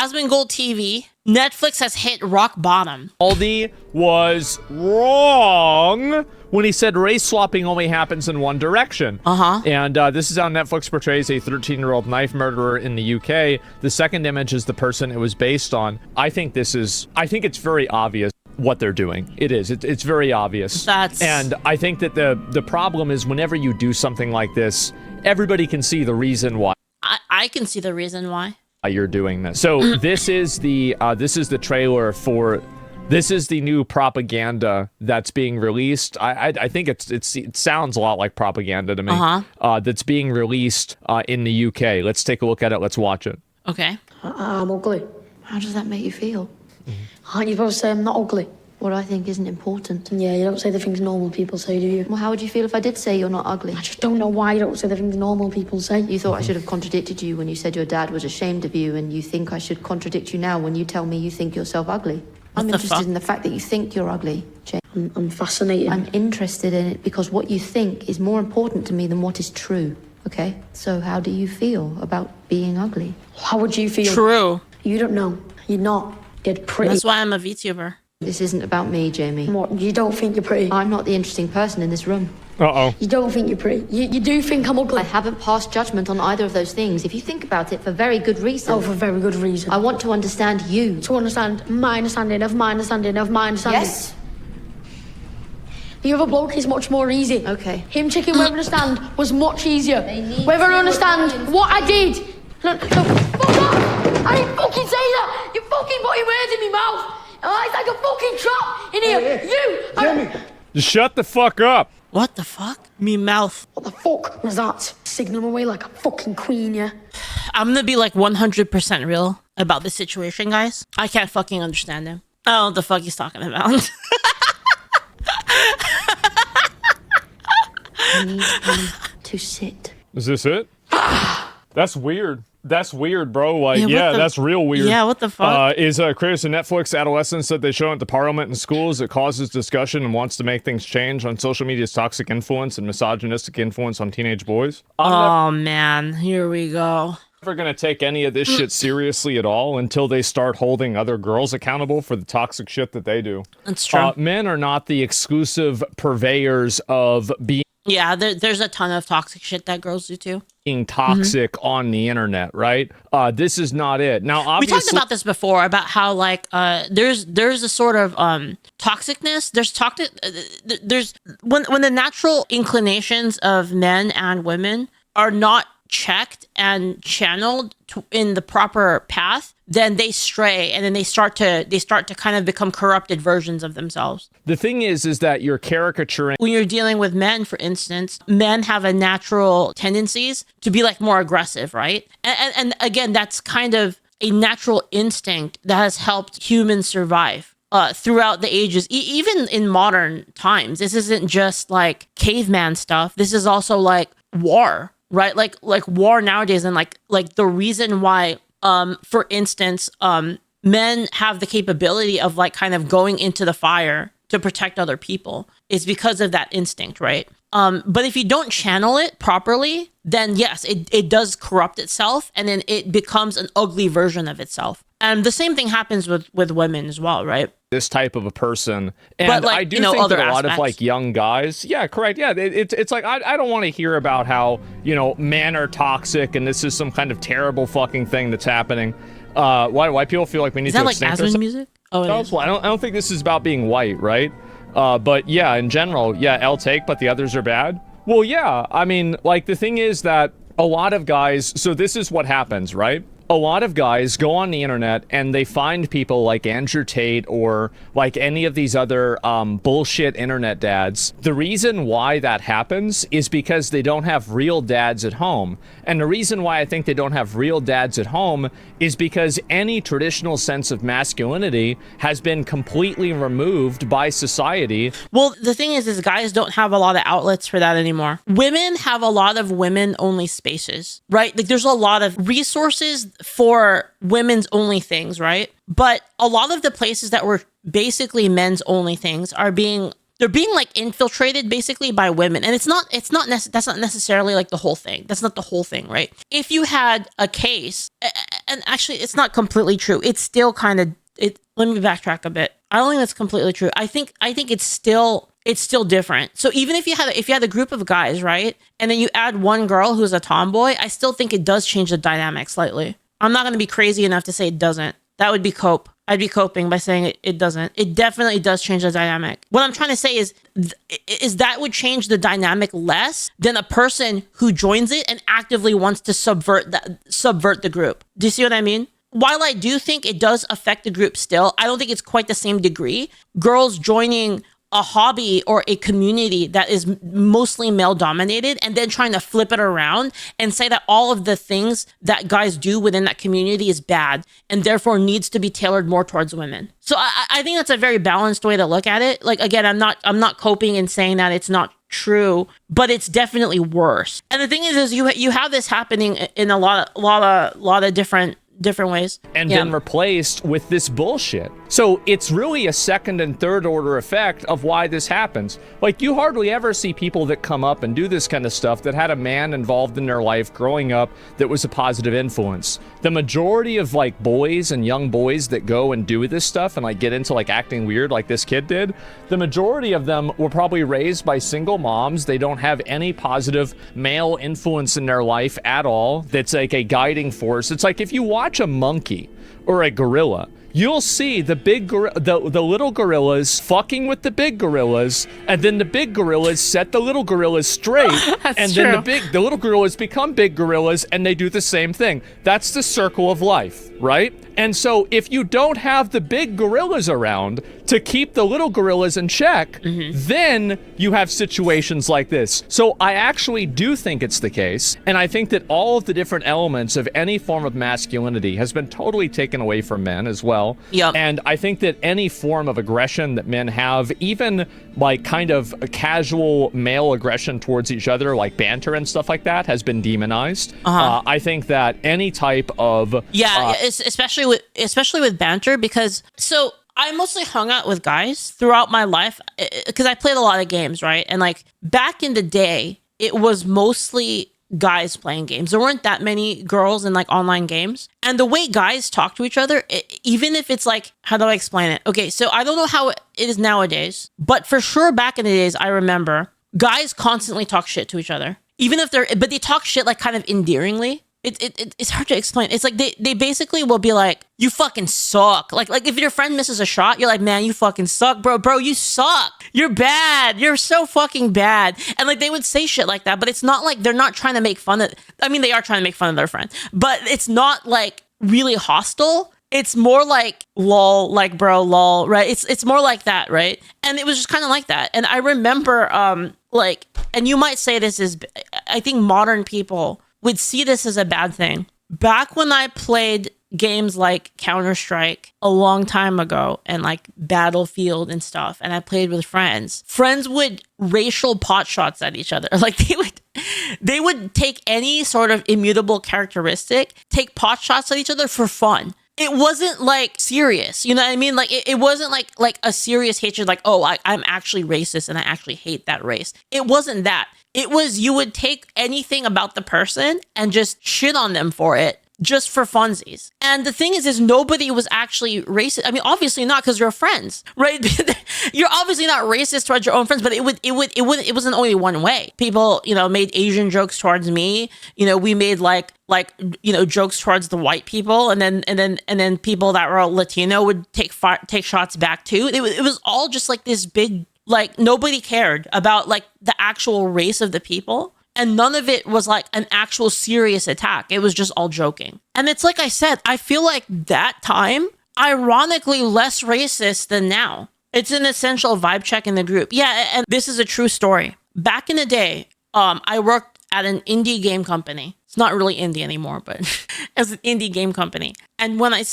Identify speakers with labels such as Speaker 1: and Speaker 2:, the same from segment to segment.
Speaker 1: Asmongold TV, Netflix has hit rock bottom.
Speaker 2: Aldi was wrong when he said race swapping only happens in one direction. And this is how Netflix portrays a 13-year-old knife murderer in the UK. The second image is the person it was based on. I think it's very obvious what they're doing. It is. It's very obvious. And I think that the problem is whenever you do something like this, everybody can see the reason why.
Speaker 1: I can see the reason why
Speaker 2: you're doing this. So this is the trailer for. This is the new propaganda that's being released. I think it sounds a lot like propaganda to me. That's being released in the UK. Let's take a look at it. Let's watch it.
Speaker 1: Okay.
Speaker 3: I'm ugly.
Speaker 4: How does that make you feel?
Speaker 3: Aren't you supposed to say I'm not ugly?
Speaker 4: What I think isn't important.
Speaker 3: Yeah, you don't say the things normal people say, do you?
Speaker 4: Well, how would you feel if I did say you're not ugly?
Speaker 3: I just don't know why you don't say the things normal people say.
Speaker 4: You thought I should have contradicted you when you said your dad was ashamed of you, and you think I should contradict you now when you tell me you think yourself ugly. I'm interested in the fact that you think you're ugly, Jane.
Speaker 3: I'm fascinated.
Speaker 4: I'm interested in it because what you think is more important to me than what is true, okay? So how do you feel about being ugly?
Speaker 3: How would you feel?
Speaker 1: True.
Speaker 3: You don't know. You're not. You're pretty.
Speaker 1: That's why I'm a VTuber.
Speaker 4: This isn't about me, Jamie.
Speaker 3: What? You don't think you're pretty?
Speaker 4: I'm not the interesting person in this room.
Speaker 2: Uh-oh.
Speaker 3: You don't think you're pretty? You do think I'm ugly?
Speaker 4: I haven't passed judgment on either of those things. If you think about it for very good reason.
Speaker 3: Oh, for very good reason.
Speaker 4: I want to understand you.
Speaker 3: To understand my understanding of my understanding of my understanding.
Speaker 4: Yes.
Speaker 3: The other bloke is much more easy.
Speaker 4: Okay.
Speaker 3: Him checking whether I understand was much easier.
Speaker 4: They need
Speaker 3: Whether I
Speaker 4: to
Speaker 3: understand what I did. No, fuck off! I didn't fucking say that! You fucking putting words in my mouth! It's like a fucking trap in here!
Speaker 5: Hey, Jamie!
Speaker 2: Just shut the fuck up!
Speaker 1: What the fuck? Me mouth.
Speaker 3: What the fuck was that? Signal him away like a fucking queen, yeah?
Speaker 1: I'm gonna be like 100% real about this situation, guys. I can't fucking understand him. I don't know what the fuck he's talking about.
Speaker 4: I need him to sit.
Speaker 2: Is this it? That's weird. That's weird, bro. Like,
Speaker 1: Yeah,
Speaker 2: that's real weird.
Speaker 1: Yeah, what the fuck?
Speaker 2: Creators of Netflix Adolescence said they show it at the Parliament and schools. It causes discussion and wants to make things change on social media's toxic influence and misogynistic influence on teenage boys.
Speaker 1: Oh man, here we go.
Speaker 2: Never gonna take any of this shit seriously at all until they start holding other girls accountable for the toxic shit that they do.
Speaker 1: That's true.
Speaker 2: Men are not the exclusive purveyors of being
Speaker 1: Yeah, there's a ton of toxic shit that girls do too.
Speaker 2: Toxic on the internet, right? This is not it. Now, obviously,
Speaker 1: we talked about this before about how like there's a sort of toxicness. There's when the natural inclinations of men and women are not checked and channeled in the proper path, then they stray, and then they start to kind of become corrupted versions of themselves.
Speaker 2: The thing is that you're caricaturing.
Speaker 1: When you're dealing with men, for instance, men have a natural tendencies to be like more aggressive, right? And again, that's kind of a natural instinct that has helped humans survive throughout the ages, even in modern times. This isn't just like caveman stuff. This is also like war, right? Like war nowadays, and like the reason why, for instance, men have the capability of like kind of going into the fire to protect other people is because of that instinct, right? But if you don't channel it properly, then yes, it does corrupt itself, and then it becomes an ugly version of itself. And the same thing happens with women as well, right?
Speaker 2: This type of a person, and
Speaker 1: but like,
Speaker 2: I do think
Speaker 1: other
Speaker 2: that a lot
Speaker 1: aspects
Speaker 2: of like young guys, yeah, correct, yeah, it's like I don't want to hear about how men are toxic and this is some kind of terrible fucking thing that's happening. Why people feel like we need
Speaker 1: is that
Speaker 2: to
Speaker 1: like
Speaker 2: extinct
Speaker 1: Asmongold
Speaker 2: ourselves?
Speaker 1: music? Oh, it is.
Speaker 2: I don't think this is about being white, right? But yeah, in general, yeah, I'll take, but the others are bad. Well, yeah, I mean, like the thing is that a lot of guys, so this is what happens, right? A lot of guys go on the internet and they find people like Andrew Tate or like any of these other bullshit internet dads. The reason why that happens is because they don't have real dads at home. And the reason why I think they don't have real dads at home is because any traditional sense of masculinity has been completely removed by society.
Speaker 1: Well, the thing is guys don't have a lot of outlets for that anymore. Women have a lot of women-only spaces, right? Like there's a lot of resources for women's only things, right? But a lot of the places that were basically men's only things are being they're being like infiltrated basically by women. And that's not necessarily like the whole thing. That's not the whole thing, right? If you had a case, and actually it's not completely true. It's still kind of, let me backtrack a bit. I don't think that's completely true. I think it's still different. So even if you had a group of guys, right? And then you add one girl who's a tomboy, I still think it does change the dynamic slightly. I'm not going to be crazy enough to say it doesn't. That would be cope. I'd be coping by saying it doesn't. It definitely does change the dynamic. What I'm trying to say is that would change the dynamic less than a person who joins it and actively wants to subvert the group. Do you see what I mean? While I do think it does affect the group still, I don't think it's quite the same degree. Girls joining a hobby or a community that is mostly male dominated and then trying to flip it around and say that all of the things that guys do within that community is bad and therefore needs to be tailored more towards women. So I think that's a very balanced way to look at it. Like, again, I'm not coping and saying that it's not true, but it's definitely worse. And the thing is you have this happening in a lot of different ways,
Speaker 2: and then replaced with this bullshit. So it's really a second and third order effect of why this happens. Like, you hardly ever see people that come up and do this kind of stuff that had a man involved in their life growing up that was a positive influence. The majority of like boys and young boys that go and do this stuff and like get into like acting weird like this kid did, the majority of them were probably raised by single moms. They don't have any positive male influence in their life at all that's like a guiding force. It's like if you watch a monkey or a gorilla, you'll see the little gorillas fucking with the big gorillas, and then the big gorillas set the little gorillas straight, and then the little gorillas become big gorillas, and they do the same thing. That's the circle of life, right? And so if you don't have the big gorillas around to keep the little gorillas in check, then you have situations like this. So I actually do think it's the case, and I think that all of the different elements of any form of masculinity has been totally taken away from men as well.
Speaker 1: Yep.
Speaker 2: And I think that any form of aggression that men have, even like kind of a casual male aggression towards each other, like banter and stuff like that, has been demonized. I think that any type of
Speaker 1: especially with banter, because so I mostly hung out with guys throughout my life because I played a lot of games, right? And like back in the day, it was mostly guys playing games. There weren't that many girls in like online games. And the way guys talk to each other, even if it's like, how do I explain it? Okay, so I don't know how it is nowadays, but for sure back in the days, I remember guys constantly talk shit to each other. Even if but they talk shit like kind of endearingly. It's hard to explain. It's like they basically will be like, you fucking suck. Like if your friend misses a shot, you're like, man, you fucking suck, bro, you suck. You're bad. You're so fucking bad. And like they would say shit like that, but it's not like they're not trying to make fun of, I mean, they are trying to make fun of their friend, but it's not like really hostile. It's more like lol, like bro, lol, right? It's more like that, right? And it was just kind of like that. And I remember and you might say this is, I think modern people would see this as a bad thing. Back when I played games like Counter-Strike a long time ago and like Battlefield and stuff, and I played with friends would racial pot shots at each other. Like they would take any sort of immutable characteristic, take pot shots at each other for fun. It wasn't like serious, you know what I mean? Like it wasn't like a serious hatred, like, oh, I'm actually racist and I actually hate that race. It wasn't that. It was, you would take anything about the person and just shit on them for it, just for funsies. And the thing is nobody was actually racist. I mean, obviously not, because you're friends, right? You're obviously not racist towards your own friends, but it wasn't only one way. People, made Asian jokes towards me. We made like jokes towards the white people, and then people that were Latino would take shots back too. It was all just like this big, like nobody cared about like the actual race of the people. And none of it was like an actual serious attack. It was just all joking. And it's like I said, I feel like that time, ironically less racist than now. It's an essential vibe check in the group. Yeah, and this is a true story. Back in the day, I worked at an indie game company. It's not really indie anymore, but as an indie game company. And when I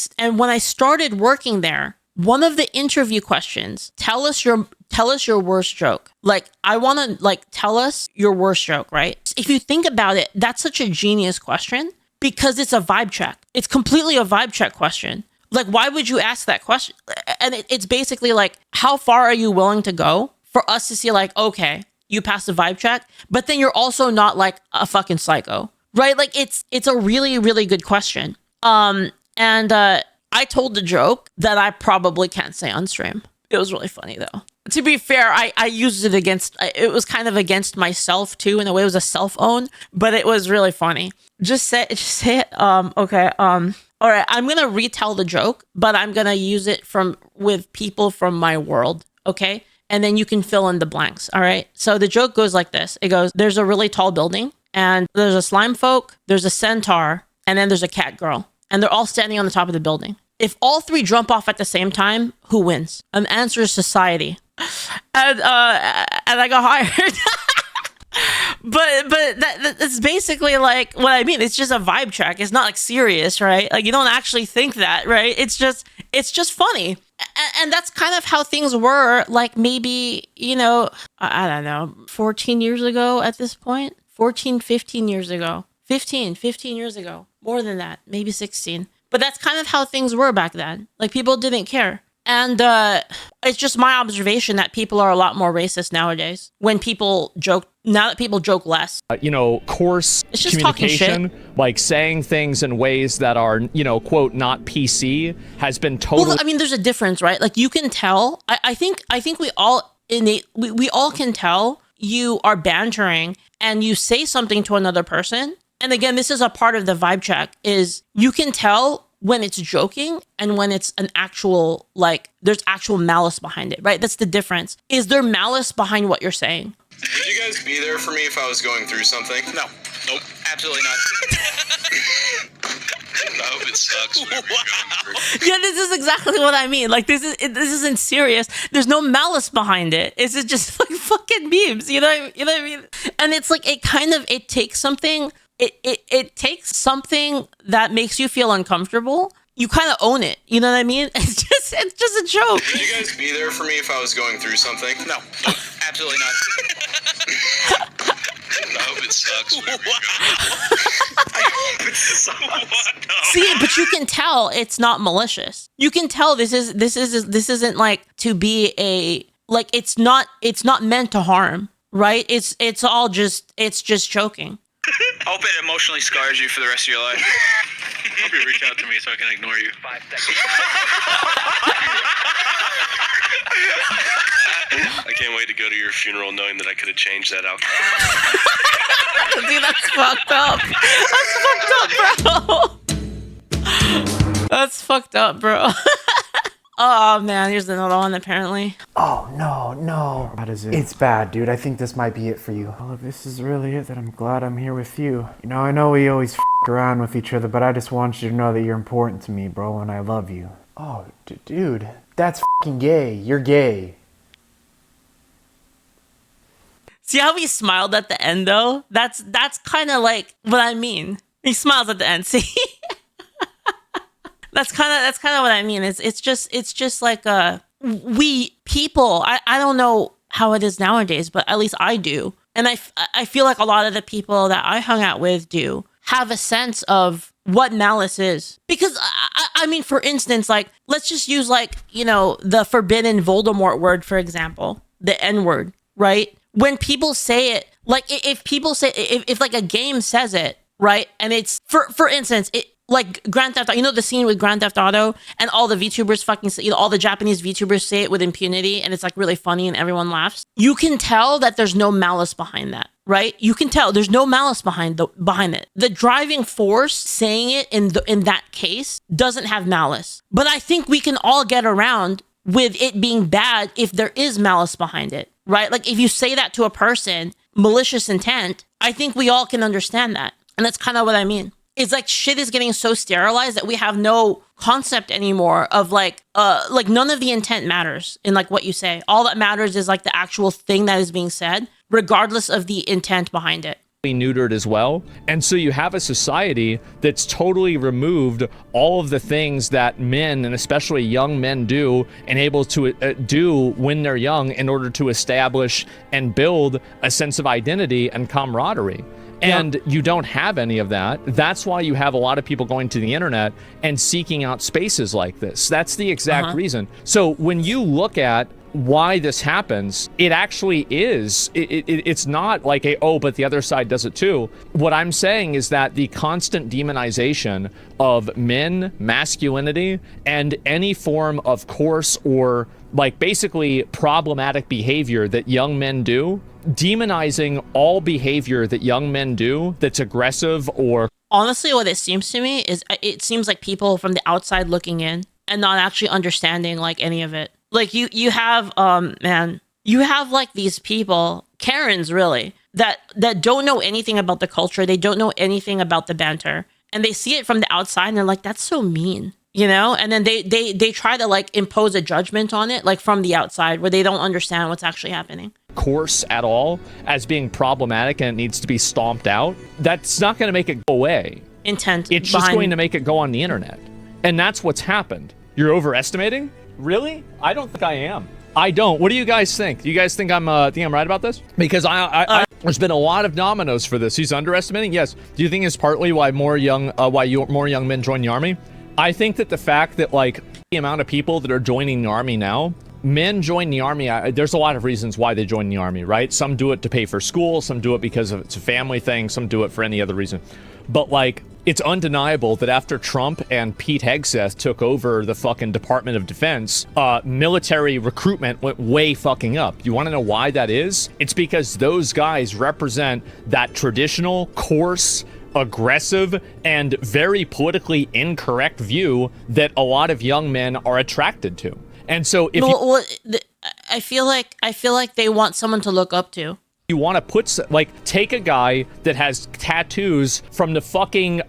Speaker 1: started working there, one of the interview questions, tell us your worst joke. Like, I want to tell us your worst joke, right? If you think about it, that's such a genius question because it's a vibe check. It's completely a vibe check question. Like, why would you ask that question? And it's basically like, how far are you willing to go for us to see like, okay, you passed the vibe check, but then you're also not like a fucking psycho, right? Like it's a really, really good question. I told the joke that I probably can't say on stream. It was really funny though. To be fair, I used it it was kind of against myself too, in a way it was a self-own, but it was really funny. Just say it. Okay. All right. I'm going to retell the joke, but I'm going to use it with people from my world. Okay. And then you can fill in the blanks. All right. So the joke goes like this. It goes, there's a really tall building and there's a slime folk, there's a centaur, and then there's a cat girl. And they're all standing on the top of the building. If all three jump off at the same time, who wins? An answer is society. And I got hired. but that's basically like what I mean. It's just a vibe check. It's not like serious, right? Like you don't actually think that, right? It's just funny. And that's kind of how things were like maybe, I don't know, 14 years ago at this point, 15 years ago, 15 years ago, more than that, maybe 16. But that's kind of how things were back then. Like people didn't care. And it's just my observation that people are a lot more racist nowadays when people joke. Now that people joke less.
Speaker 2: Coarse communication, like saying things in ways that are, quote, not PC has been totally...
Speaker 1: Well, I mean, there's a difference, right? Like you can tell. I think we all we all can tell you are bantering and you say something to another person. And again, this is a part of the vibe check is you can tell when it's joking and when it's an actual, like, there's actual malice behind it, right? That's the difference. Is there malice behind what you're saying?
Speaker 5: Would you guys be there for me if I was going through something? No. Nope. Absolutely not. I hope it sucks.
Speaker 1: Yeah, this is exactly what I mean. Like, this isn't serious. There's no malice behind it. It's just like fucking memes. You know what I mean? And it's like, it takes something... It takes something that makes you feel uncomfortable. You kind of own it. You know what I mean? It's just a joke.
Speaker 5: Would you guys be there for me if I was going through something? No. Nope. Absolutely not. I hope it sucks. I hope it sucks.
Speaker 1: See, but you can tell it's not malicious. You can tell this isn't like to be it's not meant to harm, right? It's just joking.
Speaker 5: I hope it emotionally scars you for the rest of your life. I hope you reach out to me so I can ignore you. 5 seconds. I can't wait to go to your funeral knowing that I could have changed that outcome.
Speaker 1: Dude, that's fucked up. That's fucked up, bro. Oh, man, here's another one, apparently.
Speaker 6: Oh, no. How does it? It's bad, dude. I think this might be it for you. Well, if this is really it, then I'm glad I'm here with you. I know we always around with each other, but I just want you to know that you're important to me, bro, and I love you. Oh, dude, that's gay. You're gay.
Speaker 1: See how he smiled at the end, though? That's kind of like what I mean. He smiles at the end, see? That's kind of what I mean. It's just like we people. I don't know how it is nowadays, but at least I do, and I feel like a lot of the people that I hung out with do have a sense of what malice is. Because I mean, for instance, like let's just use the forbidden Voldemort word for example, the N-word, right? When people say it, like if people say if like a game says it, right, and it's for instance it. Like Grand Theft Auto, the scene with Grand Theft Auto and all the VTubers fucking say, all the Japanese VTubers say it with impunity and it's like really funny and everyone laughs. You can tell that there's no malice behind that, right? You can tell there's no malice behind it. The driving force saying it in that case doesn't have malice. But I think we can all get around with it being bad if there is malice behind it, right? Like if you say that to a person, malicious intent, I think we all can understand that. And that's kind of what I mean. It's like shit is getting so sterilized that we have no concept anymore of like none of the intent matters in like what you say. All that matters is like the actual thing that is being said, regardless of the intent behind it.
Speaker 2: Neutered as well. And so you have a society that's totally removed all of the things that men, and especially young men, do and able to do when they're young in order to establish and build a sense of identity and camaraderie. And you don't have any of that. That's why you have a lot of people going to the internet and seeking out spaces like this. That's the exact reason. So when you look at why this happens, it actually is. It's not like but the other side does it too. What I'm saying is that the constant demonization of men, masculinity, and any form of coarse or like basically problematic behavior that young men do, demonizing all behavior that young men do that's aggressive or...
Speaker 1: Honestly, what it seems to me is it seems like people from the outside looking in and not actually understanding like any of it. Like you have you have like these people, Karens really, that don't know anything about the culture. They don't know anything about the banter, and they see it from the outside and they're like, that's so mean, you know? And then they try to like impose a judgment on it, like from the outside, where they don't understand what's actually happening.
Speaker 2: Course at all as being problematic and it needs to be stomped out. That's not going to make it go away.
Speaker 1: Intent.
Speaker 2: It's just going to make it go on the internet. And that's what's happened. You're overestimating? Really? I don't think I am. I don't. What do you guys think? Do you guys think I'm right about this? Because there's been a lot of dominoes for this. He's underestimating? Yes. Do you think it's partly why more young men join the army? I think that the fact that like the amount of people that are joining the army now, men join the army, there's a lot of reasons why they join the army, right? Some do it to pay for school, some do it because it's a family thing, some do it for any other reason. But like, it's undeniable that after Trump and Pete Hegseth took over the fucking Department of Defense, military recruitment went way fucking up. You want to know why that is? It's because those guys represent that traditional, coarse, aggressive, and very politically incorrect view that a lot of young men are attracted to. And so if
Speaker 1: I feel like they want someone to look up to.
Speaker 2: You want to put, like, take a guy that has tattoos from the fucking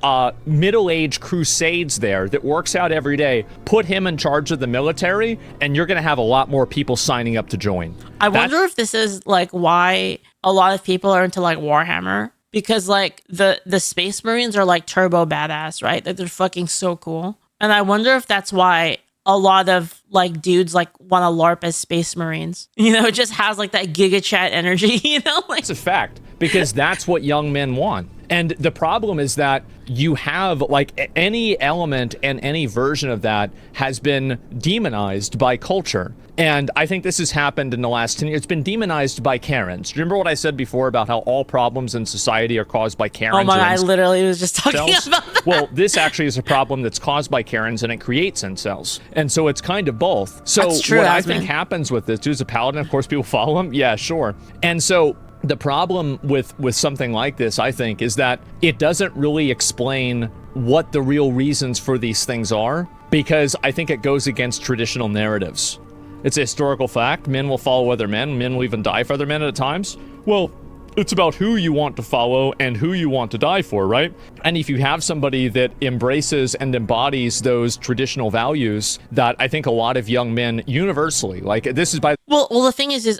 Speaker 2: middle-age crusades there that works out every day, put him in charge of the military, and you're going to have a lot more people signing up to join.
Speaker 1: I wonder if this is, like, why a lot of people are into, like, Warhammer. Because, like, the Space Marines are, like, turbo badass, right? Like, they're fucking so cool. And I wonder if that's why a lot of like dudes like want to LARP as Space Marines. You know, it just has like that Giga Chat energy, you know? Like,
Speaker 2: it's a fact, because that's what young men want. And the problem is that you have like any element and any version of that has been demonized by culture. And I think this has happened in the last 10 years. It's been demonized by Karens. Do you remember what I said before about how all problems in society are caused by Karens?
Speaker 1: Oh my God, I literally was just talking about that.
Speaker 2: Well, this actually is a problem that's caused by Karens and it creates incels. And so it's kind of both. So
Speaker 1: that's true,
Speaker 2: what I think happens with this, dude's a paladin, of course people follow him. Yeah, sure. And so the problem with something like this, I think, is that it doesn't really explain what the real reasons for these things are, because I think it goes against traditional narratives. It's a historical fact. Men will follow other men. Men will even die for other men at times. Well, it's about who you want to follow and who you want to die for, right? And if you have somebody that embraces and embodies those traditional values that I think a lot of young men universally, like this is by...
Speaker 1: Well, the thing is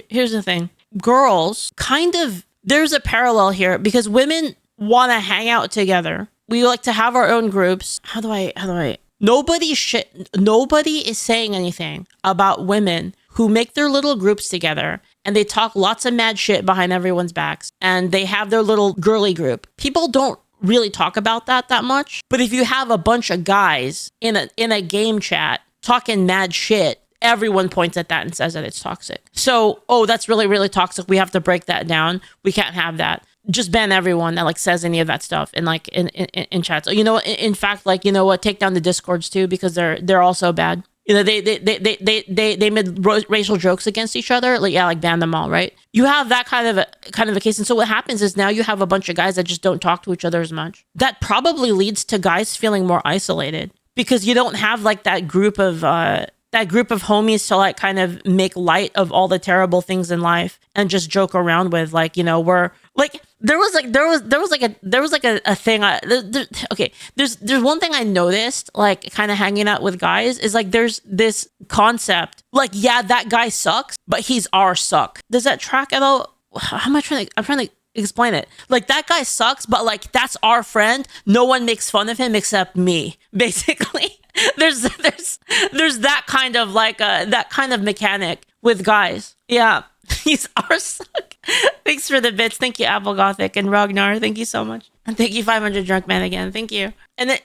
Speaker 1: here's the thing. Girls kind of, there's a parallel here because women want to hang out together. We like to have our own groups. How do I... Nobody is saying anything about women who make their little groups together and they talk lots of mad shit behind everyone's backs and they have their little girly group. People don't really talk about that much. But if you have a bunch of guys in a game chat talking mad shit, everyone points at that and says that it's toxic. So, that's really, really toxic. We have to break that down. We can't have that. Just ban everyone that like says any of that stuff and like in chats. You know, in fact, like, you know what, take down the Discords too, because they're also bad. You know, they made racial jokes against each other. Like, yeah, like ban them all, right? You have that kind of a case. And so what happens is now you have a bunch of guys that just don't talk to each other as much. That probably leads to guys feeling more isolated because you don't have like that group of homies to like kind of make light of all the terrible things in life and just joke around with. Like, you know, we're like, there was a thing. There's one thing I noticed, like kind of hanging out with guys is like, there's this concept, like, yeah, that guy sucks, but he's our suck. Does that track at all? I'm trying to explain it. Like, that guy sucks, but like, that's our friend. No one makes fun of him except me, basically. There's that kind of like that kind of mechanic with guys. Yeah, he's our suck. Thanks for the bits. Thank you, Apple Gothic and Ragnar. Thank you so much. And thank you, 500 Drunk Man again. Thank you. And that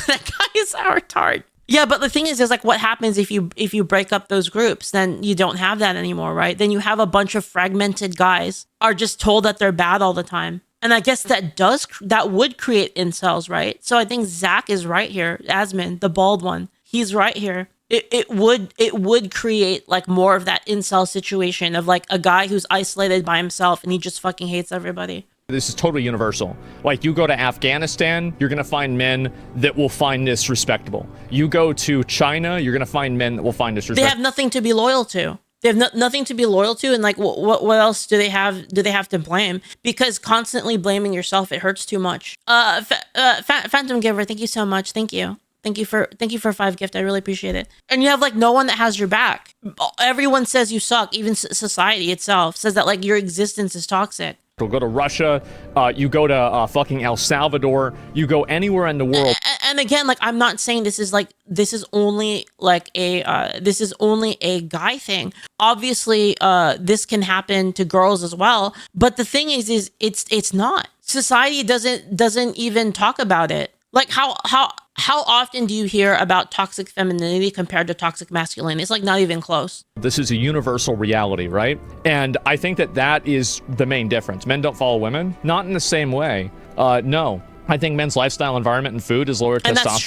Speaker 1: guy is our tard. Yeah, but the thing is like, what happens if you break up those groups? Then you don't have that anymore, right? Then you have a bunch of fragmented guys are just told that they're bad all the time. And I guess that would create incels, right? So I think Zach is right here. Asmon, the bald one, he's right here. It would create like more of that incel situation of like a guy who's isolated by himself and he just fucking hates everybody.
Speaker 2: This is totally universal. Like, you go to Afghanistan, you're gonna find men that will find this respectable. You go to China, you're gonna find men that will find this respectable.
Speaker 1: They have nothing to be loyal to. They have nothing to be loyal to, and like, what else do they have? Do they have to blame? Because constantly blaming yourself, it hurts too much. Phantom Giver, thank you so much. Thank you for 5 gift. I really appreciate it. And you have like no one that has your back. Everyone says you suck. Even society itself says that like your existence is toxic.
Speaker 2: You'll go to Russia, you go to fucking El Salvador, you go anywhere in the world.
Speaker 1: And again, like, I'm not saying this is only a guy thing. Obviously, this can happen to girls as well. But the thing is it's not. Society doesn't even talk about it. Like, how often do you hear about toxic femininity compared to toxic masculinity? It's like not even close.
Speaker 2: This is a universal reality, right? And I think that is the main difference. Men don't follow women, not in the same way. No. I think men's lifestyle, environment, and food is lower testosterone.
Speaker 1: And that's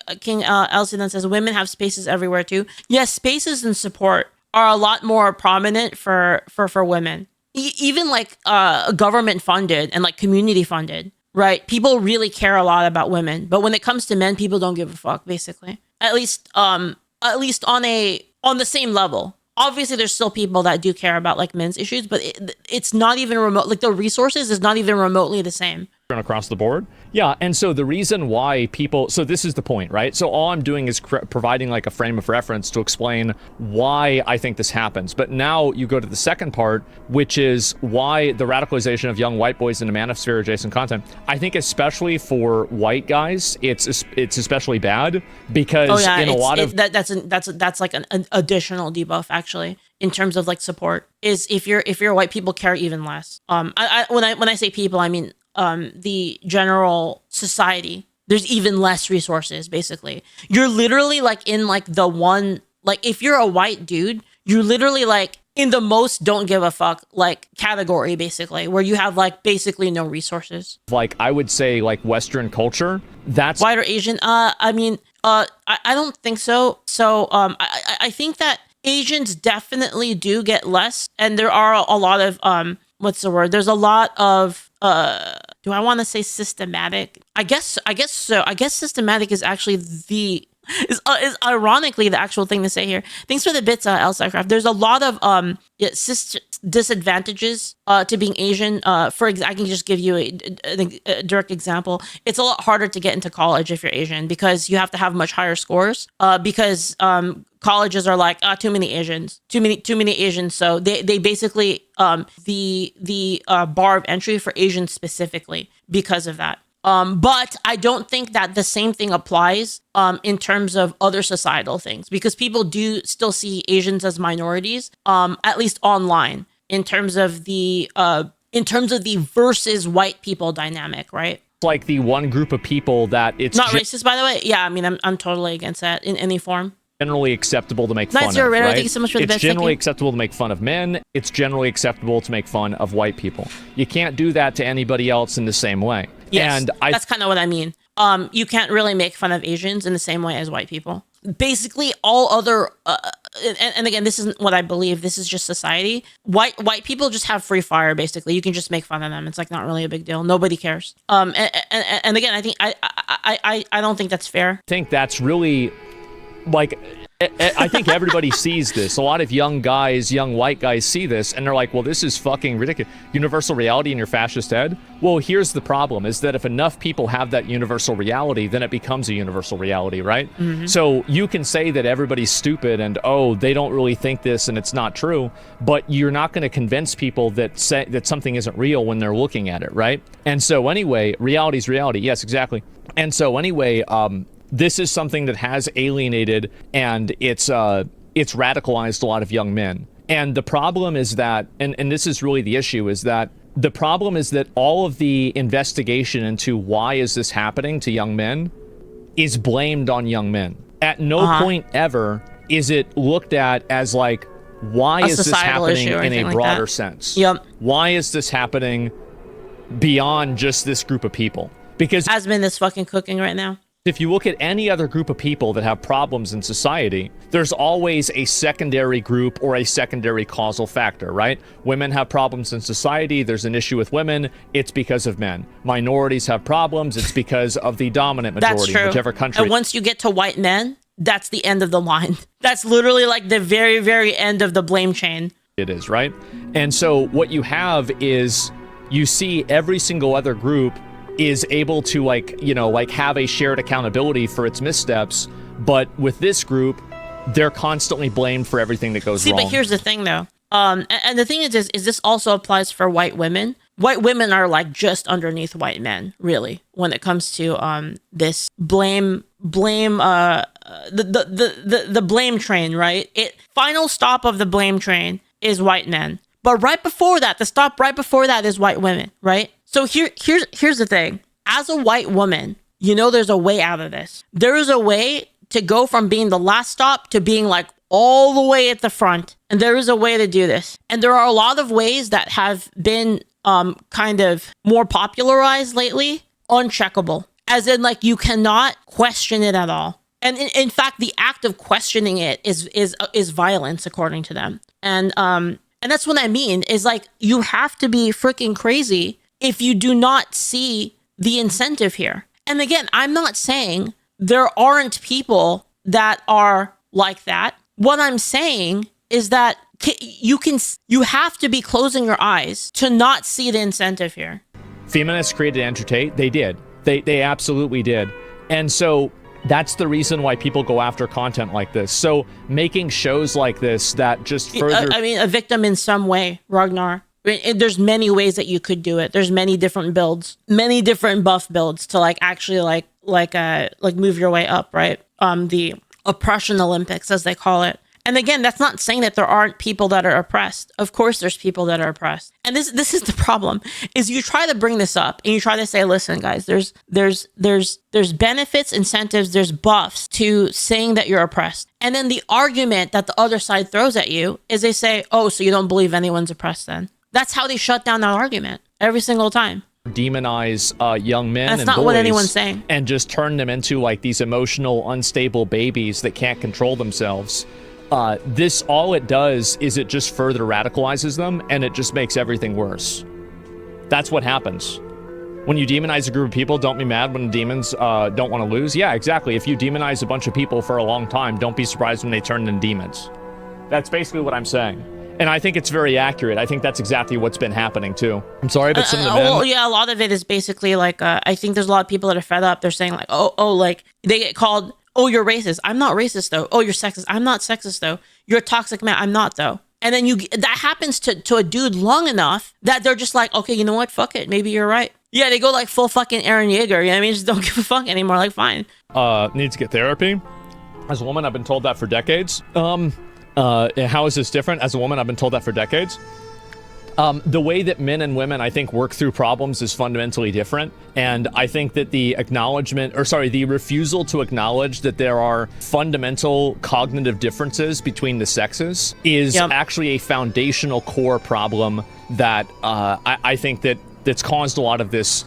Speaker 1: true. King Elsie then says women have spaces everywhere too. Yes, spaces and support are a lot more prominent for women. Even like government funded and like community funded. Right. People really care a lot about women. But when it comes to men, people don't give a fuck, basically. At least on the same level. Obviously, there's still people that do care about like men's issues, but it's not even remote. Like the resources is not even remotely the same.
Speaker 2: Across the board. Yeah. And so the reason why so this is the point, right? So all I'm doing is providing like a frame of reference to explain why I think this happens. But now you go to the second part, which is why the radicalization of young white boys into manosphere adjacent content. I think especially for white guys, it's especially bad because that's like an additional debuff actually. In terms of like support, is if you're white, people care even less. When I say people, I mean the general society. There's even less resources. Basically, you're literally like in like the one, like if you're a white dude, you're literally like in the most don't give a fuck like category, basically, where you have like basically no resources. Like I would say like Western culture. That's
Speaker 1: white or Asian. I don't think so. So I think that Asians definitely do get less, and there are a lot of what's the word? There's a lot of do I want to say systematic? I guess so. I guess systematic is actually is ironically the actual thing to say here. Thanks for the bits, Elsacraft. There's a lot of disadvantages to being Asian. I can just give you a direct example. It's a lot harder to get into college if you're Asian because you have to have much higher scores. Because colleges are like too many Asians. So they basically the bar of entry for Asians specifically because of that. But I don't think that the same thing applies in terms of other societal things, because people do still see Asians as minorities, at least online, in terms of the versus white people dynamic, right?
Speaker 2: Like the one group of people that it's
Speaker 1: not racist, by the way. Yeah, I mean, I'm totally against that in any form.
Speaker 2: Generally acceptable to make fun of, right?
Speaker 1: Thank you so much for the best.
Speaker 2: It's generally acceptable to make fun of men. It's generally acceptable to make fun of white people. You can't do that to anybody else in the same way.
Speaker 1: Yes,
Speaker 2: and
Speaker 1: that's kind of what I mean. You can't really make fun of Asians in the same way as white people. Basically, all other, and again, this isn't what I believe. This is just society. White people just have free fire. Basically, you can just make fun of them. It's like not really a big deal. Nobody cares. And again, I think I don't think that's fair.
Speaker 2: I think that's really like. I think everybody sees this. A lot of young white guys see this, and they're like, well, this is fucking ridiculous. Universal reality in your fascist head? Well, here's the problem, is that if enough people have that universal reality, then it becomes a universal reality, right? Mm-hmm. So you can say that everybody's stupid and, oh, they don't really think this and it's not true, but you're not going to convince people that something isn't real when they're looking at it, right? And so anyway, reality's reality. Yes, exactly. And so anyway, this is something that has alienated and it's radicalized a lot of young men. And the problem is that, and this is really the issue, is that the problem is that all of the investigation into why is this happening to young men is blamed on young men. At no point ever is it looked at as like, why is this happening in a broader sense?
Speaker 1: Yep.
Speaker 2: Why is this happening beyond just this group of people? Because
Speaker 1: Asmon is fucking cooking right now.
Speaker 2: if you look at any other group of people that have problems in society, there's always a secondary group or a secondary causal factor, right? Women have problems in society. There's an issue with women. It's because of men. Minorities have problems. It's because of the dominant majority in whichever country.
Speaker 1: And once you get to white men, that's the end of the line. That's literally like the very, very end of the blame chain.
Speaker 2: It is, right? And so what you have is you see every single other group is able to have a shared accountability for its missteps, but with this group, they're constantly blamed for everything that goes wrong.
Speaker 1: But here's the thing though. And the thing is this also applies for white women. White women are like just underneath white men, really, when it comes to this blame the blame train, right? Final stop of the blame train is white men. But right before that, the stop right before that is white women, right? So here's the thing. As a white woman, there's a way out of this. There is a way to go from being the last stop to being like all the way at the front. And there is a way to do this. And there are a lot of ways that have been kind of more popularized lately, uncheckable. As in, like, you cannot question it at all. And in fact, the act of questioning it is violence, according to them. And that's what I mean, is like, you have to be freaking crazy if you do not see the incentive here. And again, I'm not saying there aren't people that are like that. What I'm saying is that you have to be closing your eyes to not see the incentive here.
Speaker 2: Feminists created Entertain. They did. They absolutely did. And so that's the reason why people go after content like this. So making shows like this that just further...
Speaker 1: I mean, a victim in some way, Ragnar. There's many ways that you could do it. There's many different builds, many different buff builds to like actually like move your way up, right? The oppression Olympics, as they call it. And again, that's not saying that there aren't people that are oppressed. Of course, there's people that are oppressed. And this is the problem, is you try to bring this up and you try to say, listen, guys, there's benefits, incentives, there's buffs to saying that you're oppressed. And then the argument that the other side throws at you is they say, oh, so you don't believe anyone's oppressed then? That's how they shut down that argument every single time.
Speaker 2: Demonize young men
Speaker 1: That's
Speaker 2: and
Speaker 1: not
Speaker 2: boys
Speaker 1: what anyone's saying.
Speaker 2: And just turn them into like these emotional, unstable babies that can't control themselves. This, all it does is it just further radicalizes them, and it just makes everything worse. That's what happens. When you demonize a group of people, don't be mad when demons don't want to lose. Yeah, exactly. If you demonize a bunch of people for a long time, don't be surprised when they turn into demons. That's basically what I'm saying. And I think it's very accurate. I think that's exactly what's been happening too. I'm sorry, but some of the men...
Speaker 1: Well, yeah, a lot of it is basically like, I think there's a lot of people that are fed up. They're saying like, like they get called... Oh, you're racist. I'm not racist, though. Oh, you're sexist. I'm not sexist, though. You're a toxic man. I'm not, though. And then that happens to a dude long enough that they're just like, okay, you know what? Fuck it. Maybe you're right. Yeah, they go like full fucking Eren Yeager. You know what I mean? Just don't give a fuck anymore. Like, fine.
Speaker 2: Needs to get therapy. As a woman, I've been told that for decades. How is this different? As a woman, I've been told that for decades. The way that men and women, I think, work through problems is fundamentally different. And I think that the refusal to acknowledge that there are fundamental cognitive differences between the sexes is actually a foundational core problem that I think that's caused a lot of this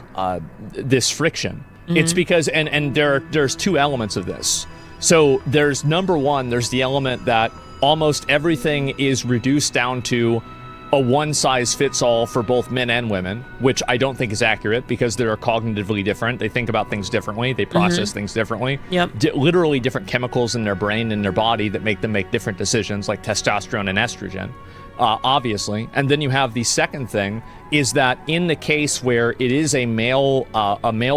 Speaker 2: this friction. Mm-hmm. It's because, and there's two elements of this. So there's number one, there's the element that almost everything is reduced down to a one-size-fits-all for both men and women, which I don't think is accurate because they're cognitively different. They think about things differently. They process things differently. Yep. Literally different chemicals in their brain and their body that make them make different decisions, like testosterone and estrogen, obviously. And then you have the second thing is that in the case where it is a male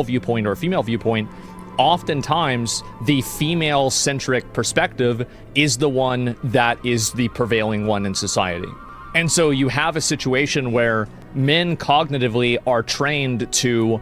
Speaker 2: viewpoint or a female viewpoint, oftentimes the female-centric perspective is the one that is the prevailing one in society. And so you have a situation where men cognitively are trained to,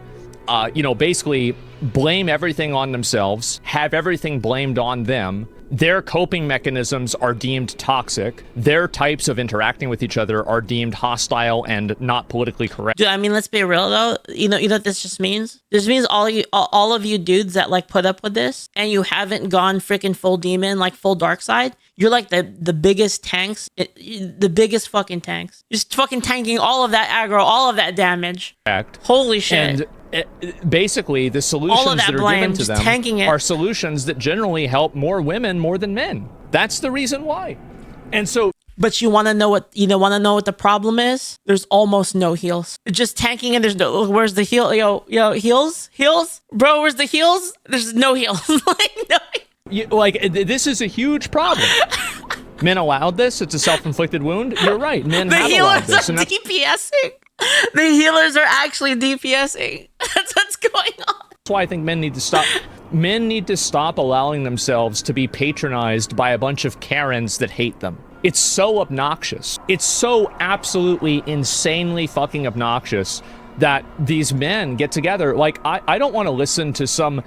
Speaker 2: basically blame everything on themselves, have everything blamed on them, their coping mechanisms are deemed toxic. Their types of interacting with each other are deemed hostile and not politically correct.
Speaker 1: Dude, I mean, let's be real though. You know what this just means? This means all of you dudes that like put up with this and you haven't gone freaking full demon, like full dark side. You're like the biggest tanks, the biggest fucking tanks. Just fucking tanking all of that aggro, all of that damage. Holy shit.
Speaker 2: And basically, the solutions that are given to them are solutions that generally help more women more than men. That's the reason why. And so...
Speaker 1: But you want to know what the problem is? There's almost no heals. Just tanking and there's no. Where's the heal? Yo, heals, bro. Where's the heals? There's no heals.
Speaker 2: This is a huge problem. Men allowed this. It's a self-inflicted wound. You're right. Men have allowed this.
Speaker 1: The healers are DPSing. The healers are actually DPSing. That's what's going on.
Speaker 2: That's why I think men need to stop. Men need to stop allowing themselves to be patronized by a bunch of Karens that hate them. It's so obnoxious. It's so absolutely insanely fucking obnoxious that these men get together. Like, I don't want to listen to some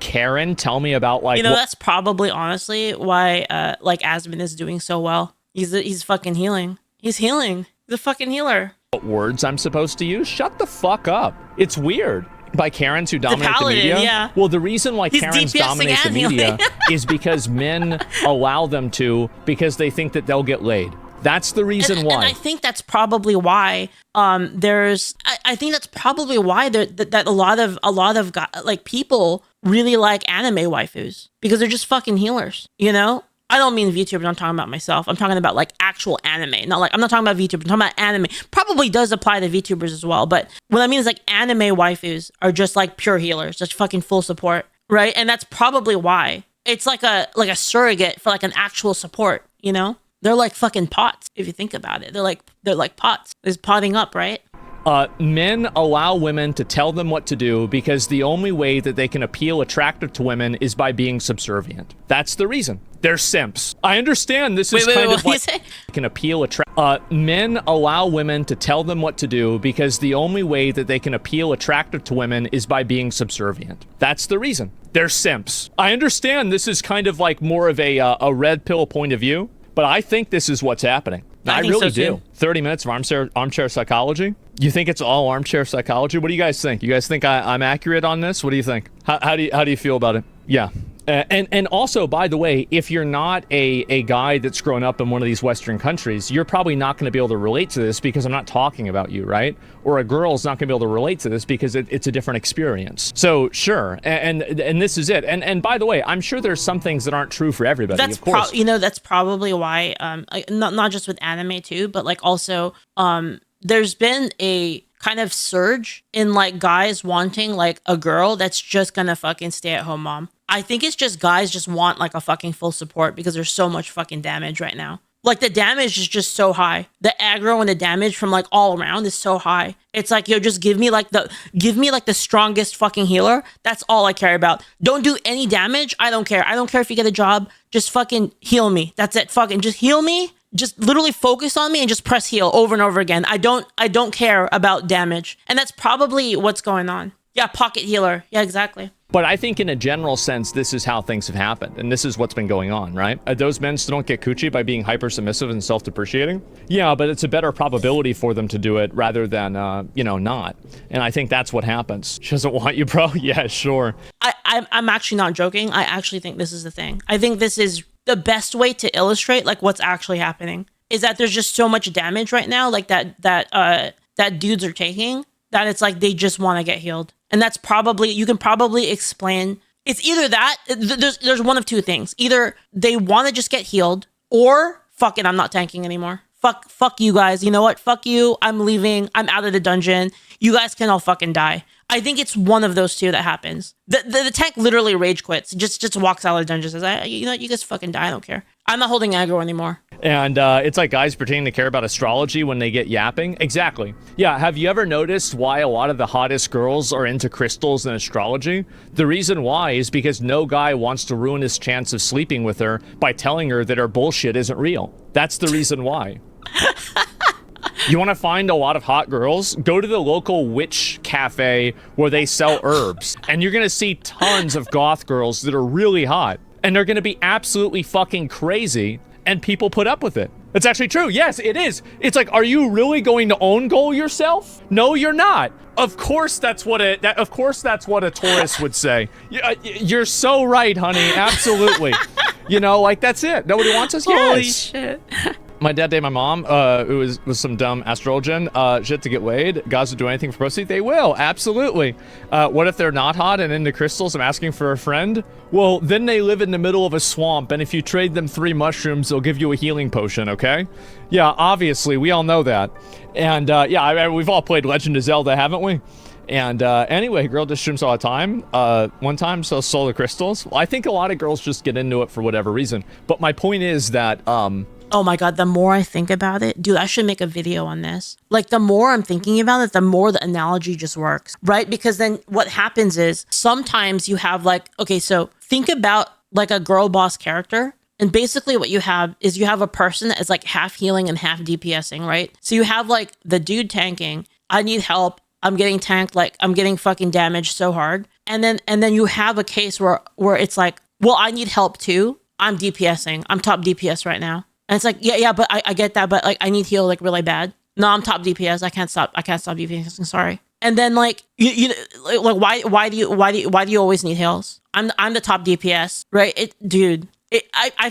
Speaker 2: Karen tell me about, like...
Speaker 1: that's probably, honestly, why, Asmon is doing so well. He's fucking healing. He's healing. He's a fucking healer.
Speaker 2: What words I'm supposed to use? Shut the fuck up. It's weird. By Karens who dominate the media?
Speaker 1: Yeah.
Speaker 2: Well, the reason why Karens dominate the media is because men allow them to, because they think that they'll get laid. That's the reason why.
Speaker 1: And I think that's probably why I think that's probably why that a lot of people really like anime waifus, because they're just fucking healers, you know? I don't mean VTuber, I'm talking about myself. I'm talking about like actual anime. I'm not talking about VTuber, I'm talking about anime. Probably does apply to VTubers as well, but what I mean is like anime waifus are just like pure healers, just fucking full support, right? And that's probably why. It's like a surrogate for like an actual support, you know? They're like fucking pots, if you think about it. They're like pots. There's potting up, right?
Speaker 2: Men allow women to tell them what to do because the only way that they can appeal attractive to women is by being subservient. That's the reason. They're simps. I understand this is kind of like can appeal men allow women to tell them what to do because the only way that they can appeal attractive to women is by being subservient. That's the reason. They're simps. I understand this is kind of like more of a red pill point of view, but I think this is what's happening. I really do. 30 minutes of armchair psychology. You think it's all armchair psychology? What do you guys think? You guys think I'm accurate on this? What do you think? How do you feel about it? Yeah. And also, by the way, if you're not a guy that's grown up in one of these Western countries, you're probably not going to be able to relate to this because I'm not talking about you, right? Or a girl's not going to be able to relate to this because it's a different experience. So sure, and this is it. And by the way, I'm sure there's some things that aren't true for everybody. Of course,
Speaker 1: that's probably why. Not just with anime too, but like also, there's been a kind of surge in like guys wanting like a girl that's just gonna fucking stay at home mom. I think it's just guys just want like a fucking full support because there's so much fucking damage right now. Like the damage is just so high. The aggro and the damage from like all around is so high. It's like, yo, just give me like the strongest fucking healer. That's all I care about. Don't do any damage. I don't care. I don't care if you get a job. Just fucking heal me. That's it. Fucking just heal me. Just literally focus on me and just press heal over and over again. I don't care about damage. And that's probably what's going on. Yeah, pocket healer. Yeah, exactly.
Speaker 2: But I think in a general sense, this is how things have happened. And this is what's been going on, right? Those men still don't get coochie by being hyper submissive and self-depreciating. Yeah, but it's a better probability for them to do it rather than, not. And I think that's what happens. She doesn't want you, bro? Yeah, sure.
Speaker 1: I'm actually not joking. I actually think this is the thing. I think this is the best way to illustrate like what's actually happening is that there's just so much damage right now, like that dudes are taking, that it's like they just want to get healed. And that's probably, you can probably explain, it's either that, there's one of two things. Either they want to just get healed, or fuck it, I'm not tanking anymore. Fuck you guys. You know what? Fuck you. I'm leaving. I'm out of the dungeon. You guys can all fucking die. I think it's one of those two that happens. The tank literally rage quits. Just walks out of the dungeon. Says, you know what? You guys fucking die. I don't care. I'm not holding aggro anymore.
Speaker 2: And it's like guys pretending to care about astrology when they get yapping. Exactly. Yeah. Have you ever noticed why a lot of the hottest girls are into crystals and astrology? The reason why is because no guy wants to ruin his chance of sleeping with her by telling her that her bullshit isn't real. That's the reason why. You want to find a lot of hot girls? Go to the local witch cafe where they sell herbs, and you're going to see tons of goth girls that are really hot. and they're going to be absolutely fucking crazy, and people put up with it. It's actually true. Yes, it is. It's like, are you really going to own goal yourself? No, you're not. Of course that's what a Taurus would say. You're so right, honey. Absolutely. You know, like, that's it. Nobody wants us.
Speaker 1: Holy
Speaker 2: Yes.
Speaker 1: shit.
Speaker 2: My dad dated my mom, who was some dumb astrologian shit to get laid. Guys will do anything for pussy. They will, absolutely. What if they're not hot and into crystals and asking for a friend? Well, then they live in the middle of a swamp, and if you trade them 3 mushrooms, they'll give you a healing potion, okay? Yeah, obviously, we all know that. And yeah, we've all played Legend of Zelda, haven't we? And anyway, girl does shrooms all the time. One time, so solar crystals. Well, I think a lot of girls just get into it for whatever reason. But my point is that
Speaker 1: Oh my God, the more I think about it, dude, I should make a video on this. Like, the more I'm thinking about it, the more the analogy just works, right? Because then what happens is sometimes you have like, okay, so think about like a girl boss character. And basically what you have is you have a person that is like half healing and half DPSing, right? So you have like the dude tanking, I need help, I'm getting tanked, like I'm getting fucking damaged so hard. And then you have a case where it's like, well, I need help too. I'm DPSing. I'm top DPS right now. And it's like, yeah, but I get that, but like I need heal like really bad. No, I'm top DPS. I can't stop DPSing. Sorry. And then like you like why do you always need heals? I'm the top DPS, right? Dude. I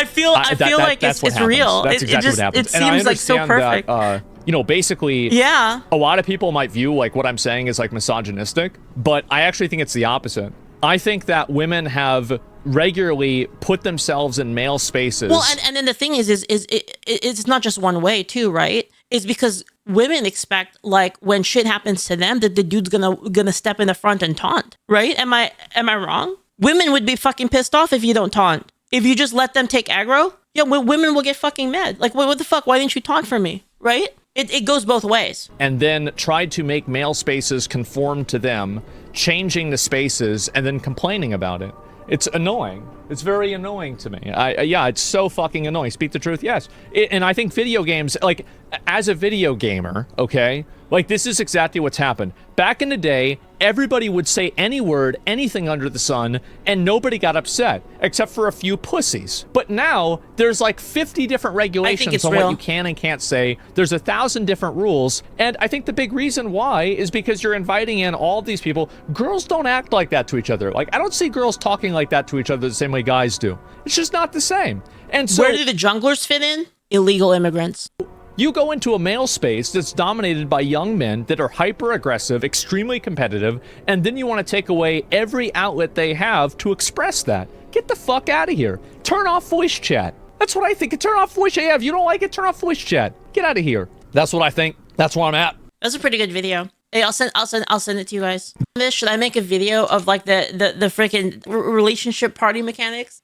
Speaker 1: feel like it's real.
Speaker 2: That's exactly what happens.
Speaker 1: It seems like so perfect.
Speaker 2: That, you know, basically,
Speaker 1: yeah.
Speaker 2: A lot of people might view like what I'm saying is like misogynistic, but I actually think it's the opposite. I think that women have regularly put themselves in male spaces.
Speaker 1: Well, and then the thing is it's not just one way too, right? It's because women expect like when shit happens to them that the dude's gonna step in the front and taunt, right? Am I wrong? Women would be fucking pissed off if you don't taunt. If you just let them take aggro, yeah, women will get fucking mad. Like, what the fuck? Why didn't you taunt for me, right? It goes both ways.
Speaker 2: And then tried to make male spaces conform to them, changing the spaces, and then complaining about it. It's annoying. It's very annoying to me. Yeah, it's so fucking annoying. Speak the truth, yes. And I think video games, like, as a video gamer, okay, like, this is exactly what's happened. Back in the day, everybody would say any word, anything under the sun, and nobody got upset, except for a few pussies. But now, there's like 50 different regulations on what you can and can't say. There's 1,000 different rules, and I think the big reason why is because you're inviting in all these people. Girls don't act like that to each other. Like, I don't see girls talking like that to each other the same way guys do. It's just not the same. And so,
Speaker 1: where do the junglers fit in? Illegal immigrants.
Speaker 2: You go into a male space that's dominated by young men that are hyper-aggressive, extremely competitive, and then you want to take away every outlet they have to express that. Get the fuck out of here. Turn off voice chat. That's what I think. Turn off voice chat. Yeah, if you don't like it, turn off voice chat. Get out of here. That's what I think. That's where I'm at.
Speaker 1: That's a pretty good video. Hey, I'll send it to you guys. Should I make a video of like the freaking relationship party mechanics?